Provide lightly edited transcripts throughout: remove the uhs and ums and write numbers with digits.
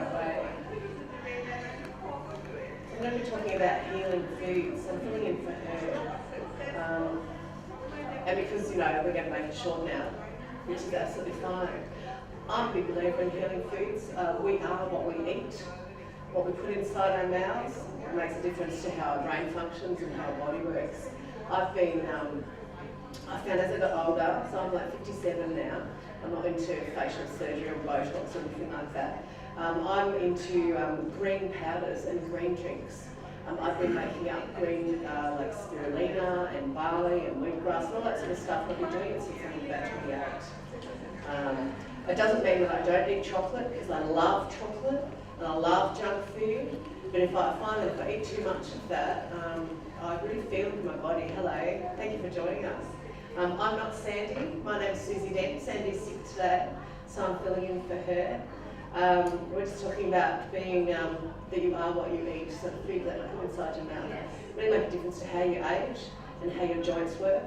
right way. I'm going to be talking about healing foods. I'm filling in for her. And because, we're going to make it short now, which is absolutely fine. I'm a big believer in healing foods. We are what we eat. What we put inside our mouths makes a difference to how our brain functions and how our body works. I found as I got older, so I'm like 57 now, I'm not into facial surgery or Botox or anything like that. I'm into green powders and green drinks. I've been making up green like spirulina and barley and wheatgrass and all that sort of stuff. I've been doing it since I'm about 28. It doesn't mean that I don't eat chocolate, because I love chocolate and I love junk food. But if I find that if I eat too much of that, I really feel it in my body. Hello, thank you for joining us. I'm not Sandy, my name's Susie Dent. Sandy's sick today, so I'm filling in for her. We're just talking about being that you are what you eat, so the food that comes inside your mouth really make a difference to how you age and how your joints work.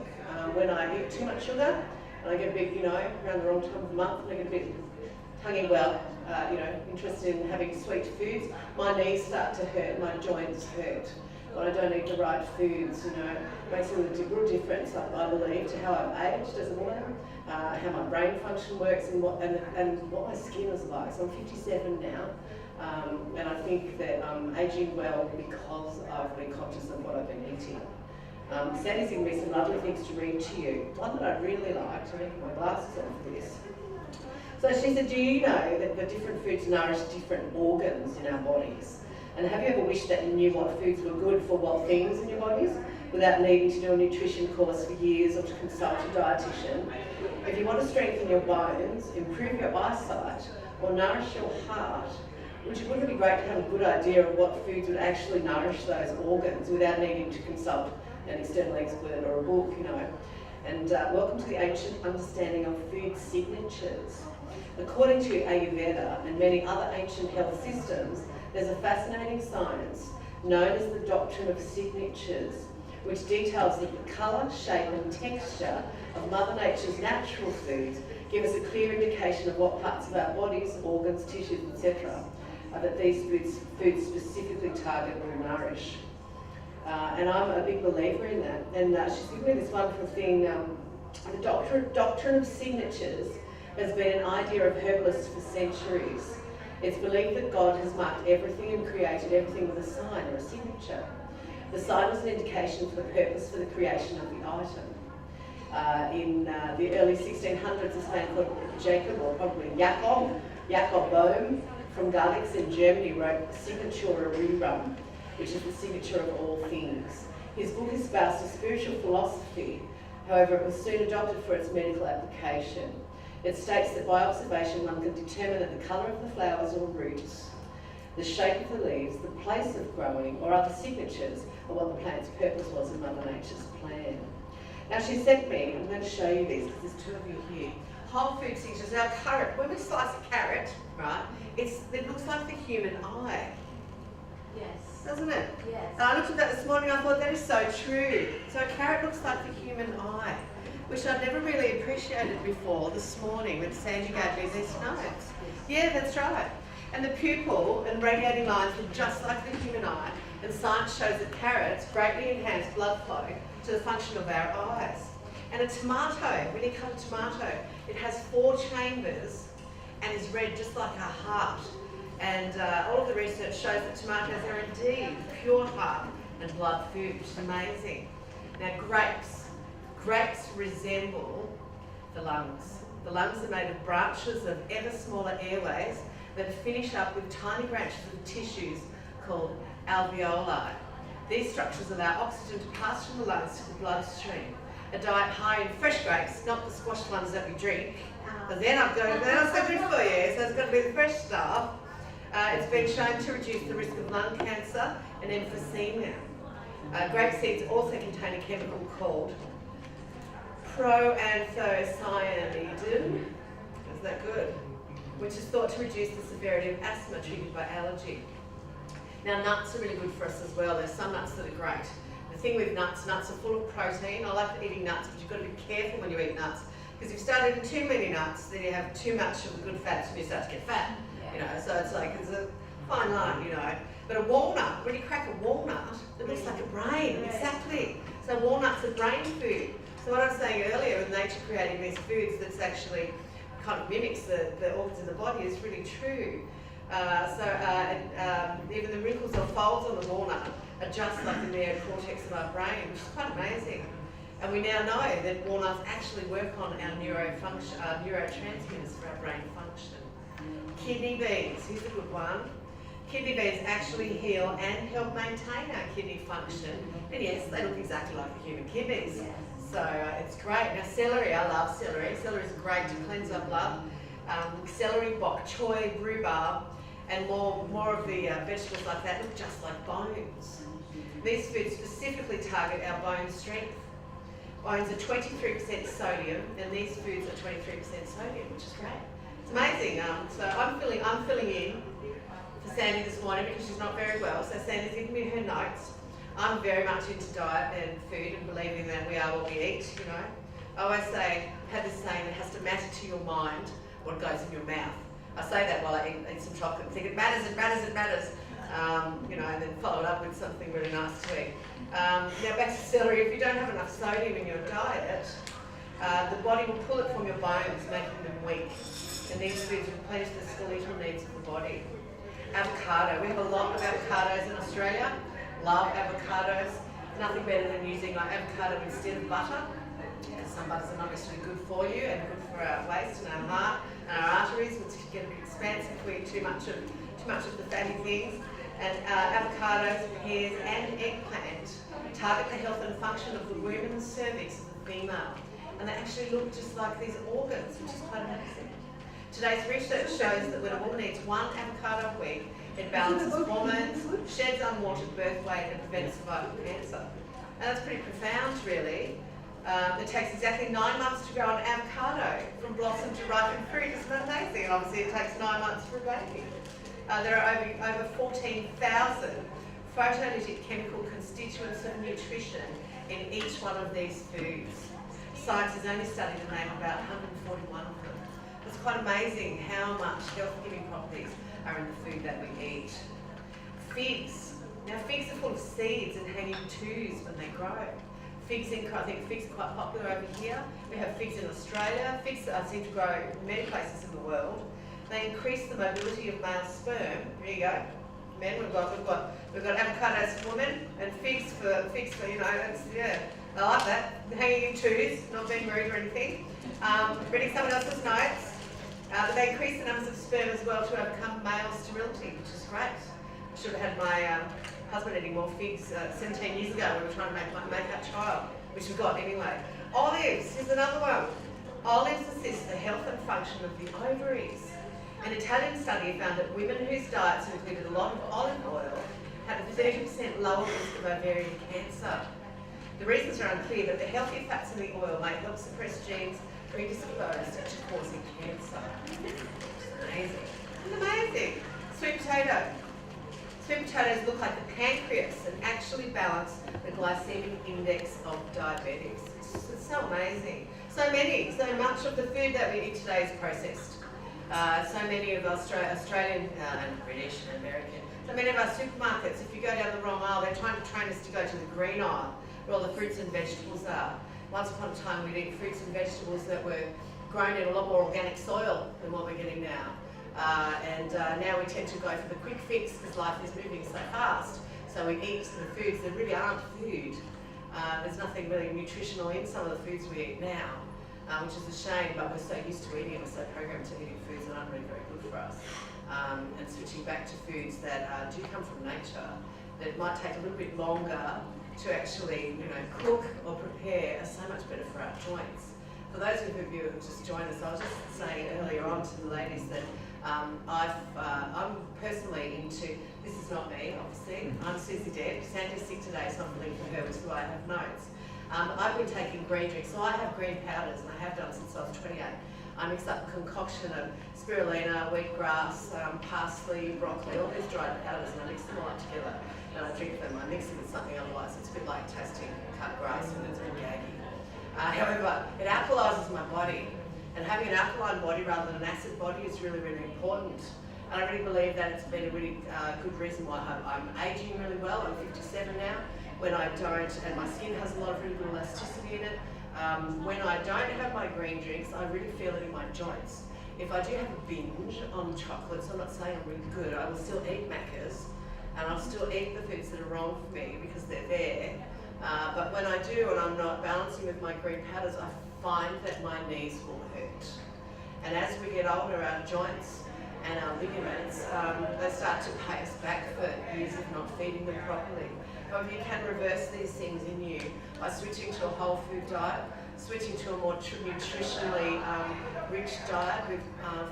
When I eat too much sugar, and I get a bit, around the wrong time of the month, and I get a bit interested in having sweet foods, my knees start to hurt, my joints hurt. When I don't eat the right foods, makes a real difference, I believe, to how I've aged as a woman, how my brain function works, and what my skin is like. So I'm 57 now, and I think that I'm aging well because I've been conscious of what I've been eating. Sandy's given me some lovely things to read to you. One that I really liked, I'm making my glasses on for this. So she said, do you know that the different foods nourish different organs in our bodies? And have you ever wished that you knew what foods were good for what things in your bodies without needing to do a nutrition course for years or to consult a dietitian? If you want to strengthen your bones, improve your eyesight, or nourish your heart, wouldn't it be great to have a good idea of what foods would actually nourish those organs without needing to consult an external expert or a book, And welcome to the ancient understanding of food signatures. According to Ayurveda and many other ancient health systems, there's a fascinating science known as the doctrine of signatures, which details that the colour, shape and texture of Mother Nature's natural foods give us a clear indication of what parts of our bodies, organs, tissues, etc. That these foods specifically target or nourish. And I'm a big believer in that. And she's given me this wonderful thing, the doctrine of signatures has been an idea of herbalists for centuries. It's believed that God has marked everything and created everything with a sign or a signature. The sign was an indication for the purpose for the creation of the item. In the early 1600s, this man called Jacob, or probably Jacob Bohm, from Garlitz in Germany, wrote Signatura Rerum, which is the signature of all things. His book espoused a spiritual philosophy, however it was soon adopted for its medical application. It states that by observation one can determine that the colour of the flowers or roots, the shape of the leaves, the place of growing, or other signatures are what the plant's purpose was in Mother Nature's plan. Now she sent me, I'm going to show you these because there's two of you here, whole food signatures. Now carrot, when we slice a carrot, right, it looks like the human eye. Yes. Doesn't it? Yes. And I looked at that this morning, I thought that is so true. So a carrot looks like the human eye, which I'd never really appreciated before this morning when Sandy gave me these notes. Yeah, that's right. And the pupil and radiating lines were just like the human eye, and science shows that carrots greatly enhance blood flow to the function of our eyes. And a tomato, when you cut a tomato, it has 4 chambers and is red just like a heart. And all of the research shows that tomatoes are indeed pure heart and blood food, which is amazing. Now grapes resemble the lungs. The lungs are made of branches of ever smaller airways that finish up with tiny branches of tissues called alveoli. These structures allow oxygen to pass from the lungs to the bloodstream. A diet high in fresh grapes, not the squashed ones that we drink, because they're not so good for you, so it's got to be the fresh stuff. It's been shown to reduce the risk of lung cancer and emphysema. Grape seeds also contain a chemical called proanthocyanidin, is that good? Which is thought to reduce the severity of asthma treated by allergy. Now nuts are really good for us as well. There's some nuts that are great. The thing with nuts are full of protein. I like eating nuts, but you've got to be careful when you eat nuts, because if you start eating too many nuts, then you have too much of the good fats and you start to get fat. you know, so it's like, it's a fine line, you know. But a walnut, when you crack a walnut, it looks like a brain, exactly. So walnuts are brain food. So what I was saying earlier with nature creating these foods that's actually kind of mimics the organs in the body is really true. Even the wrinkles or folds on the walnut are just like the neocortex of our brain, which is quite amazing. And we now know that walnuts actually work on our neurotransmitters for our brain function. Kidney beans, here's a good one. Kidney beans actually heal and help maintain our kidney function. And yes, they look exactly like the human kidneys. So it's great. Now celery, I love celery. Celery is great to cleanse our blood. Celery, bok choy, rhubarb, and more of the vegetables like that look just like bones. These foods specifically target our bone strength. Bones are 23% sodium, and these foods are 23% sodium, which is great. It's amazing. So I'm filling in for Sandy this morning because she's not very well. So Sandy's giving me her notes. I'm very much into diet and food and believing that we are what we eat, you know. I always say, have this saying, it has to matter to your mind what goes in your mouth. I say that while I eat some chocolate and think it matters, it matters, it matters. You know, and then follow it up with something really nice to eat. Now back to celery, if you don't have enough sodium in your diet, the body will pull it from your bones, making them weak. And these foods replenish the skeletal needs of the body. Avocado, we have a lot of avocados in Australia. Love avocados. Nothing better than using like avocado instead of butter. Because some butters are not necessarily good for you and good for our waist and our heart and our arteries, which can get a bit expensive if we eat too much of the fatty things. And avocados, pears and eggplant target the health and function of the womb and the cervix of the female. And they actually look just like these organs, which is quite amazing. Today's research shows that when a woman eats one avocado a week, it balances hormones, sheds unwanted birth weight and prevents cervical cancer. And that's pretty profound, really. It takes exactly 9 months to grow an avocado from blossom to ripened fruit. Isn't that amazing? And obviously it takes 9 months for a baby. There are over 14,000 photolytic chemical constituents of nutrition in each one of these foods. Science has only studied and named about 141 of them. It's quite amazing how much health-giving properties are in the food that we eat. Figs. Now figs are full of seeds and hanging twos when they grow. I think figs are quite popular over here. We have figs in Australia. Figs seem to grow in many places in the world. They increase the mobility of male sperm. Here you go. Men, we've got avocados for women and figs for you know, I like that. Hanging in twos, not being rude or anything. Reading someone else's notes. But they increase the numbers of sperm as well to overcome male sterility, which is great. I should have had my husband eating more figs 17 years ago when we were trying to make that child, which we got anyway. Olives, here's another one. Olives assist the health and function of the ovaries. An Italian study found that women whose diets included a lot of olive oil had a 30% lower risk of ovarian cancer. The reasons are unclear, but the healthy fats in the oil may help suppress genes predisposed to causing cancer. It's amazing. It's amazing. Sweet potato. Sweet potatoes look like the pancreas and actually balance the glycemic index of diabetics. It's so amazing. So much of the food that we eat today is processed. So many of Australian and British and American, so many of our supermarkets, if you go down the wrong aisle, they're trying to train us to go to the green aisle, where all the fruits and vegetables are. Once upon a time, we'd eat fruits and vegetables that were grown in a lot more organic soil than what we're getting now. Now we tend to go for the quick fix because life is moving so fast. So we eat the foods that really aren't food. There's nothing really nutritional in some of the foods we eat now. Which is a shame, but we're so used to eating, we're so programmed to eating foods that aren't really very good for us. And switching back to foods that do come from nature, that it might take a little bit longer to actually, you know, cook or prepare are so much better for our joints. For those of you who have just joined us, I was just saying earlier on to the ladies that I'm personally into, this is not me, obviously, I'm Susie Deb. Sandy's sick today, so I'm filling for her, which is why I have notes. I've been taking green drinks, so I have green powders, and I have done since I was 28. I mix up a concoction of spirulina, wheatgrass, parsley, broccoli, all these dried powders, and I mix them all up together, and I drink them. I mix them with something otherwise. It's a bit like tasting cut grass, and it's a bit gaggy. However, it alkalises my body, and having an alkaline body rather than an acid body is really, really important. And I really believe that it's been a really good reason why I'm aging really well. I'm 57 now. When I don't, and my skin has a lot of really good elasticity in it, when I don't have my green drinks, I really feel it in my joints. If I do have a binge on chocolates, I'm not saying I'm really good, I will still eat Maccas, and I'll still eat the foods that are wrong for me because they're there. But when I do and I'm not balancing with my green powders, I find that my knees will hurt. And as we get older, our joints and our ligaments, they start to pay us back for years of not feeding them properly. However, you can reverse these things in you by switching to a whole food diet, switching to a more nutritionally rich diet with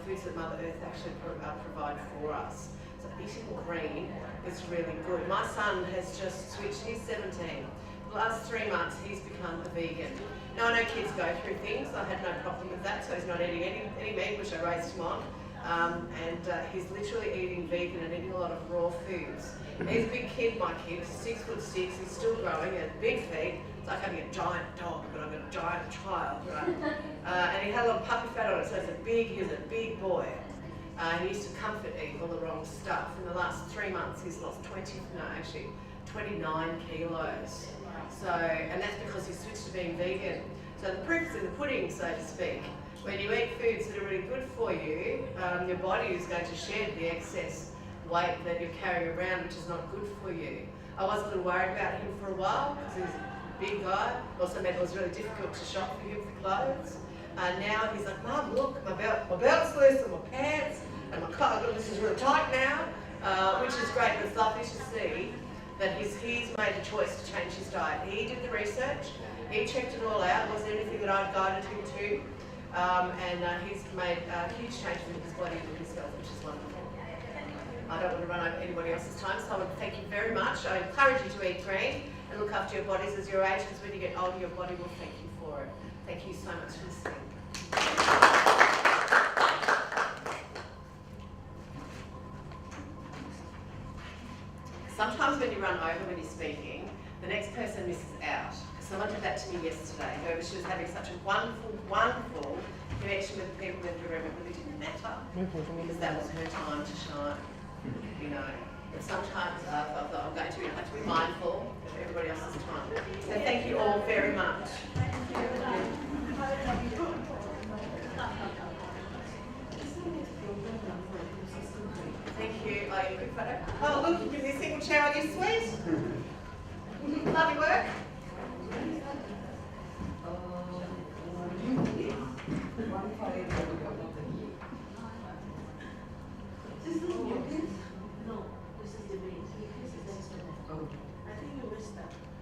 foods that Mother Earth actually provide for us. So eating green is really good. My son has just switched, he's 17. The last 3 months he's become a vegan. Now I know kids go through things, I had no problem with that, so he's not eating any meat, which I raised him on. He's literally eating vegan and eating a lot of raw foods. He's a big kid, my kid, he's 6'6", he's still growing, he has big feet. It's like having a giant dog, but I've got a giant child, right? And he had a lot of puppy fat on it, so he was a big boy. He used to comfort eat all the wrong stuff. In the last 3 months, he's lost 29 kilos. So, and that's because he switched to being vegan. So the proof's in the pudding, so to speak. When you eat foods that are really good for you, your body is going to shed the excess weight that you're carrying around, which is not good for you. I was a little worried about him for a while because he's a big guy. Also meant it was really difficult to shop for him for clothes. Now he's like, Mum, look, my belt's loose and my pants and my collar, this is really tight now, which is great. It's lovely to see that he's made a choice to change his diet. He did the research, he checked it all out, wasn't anything that I'd guided him to, and he's made huge changes in his body and his health, which is wonderful. I don't want to run over anybody else's time, so I want to thank you very much. I encourage you to eat green and look after your bodies as your age, because when you get older, your body will thank you for it. Thank you so much for listening. Sometimes when you run over when you're speaking, the next person misses out. Someone did that to me yesterday. However, she was having such a wonderful, wonderful connection with people that it really didn't matter, because that was her time to shine. You know, but sometimes I thought I'm going to have to be mindful of everybody else's time. So thank you all very much. Thank you. Oh, you quick photo. Oh, look, you give me a single chair on your suite. Lovely work.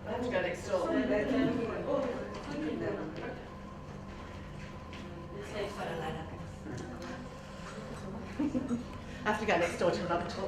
I have to go next door. I have to go next door to another talk.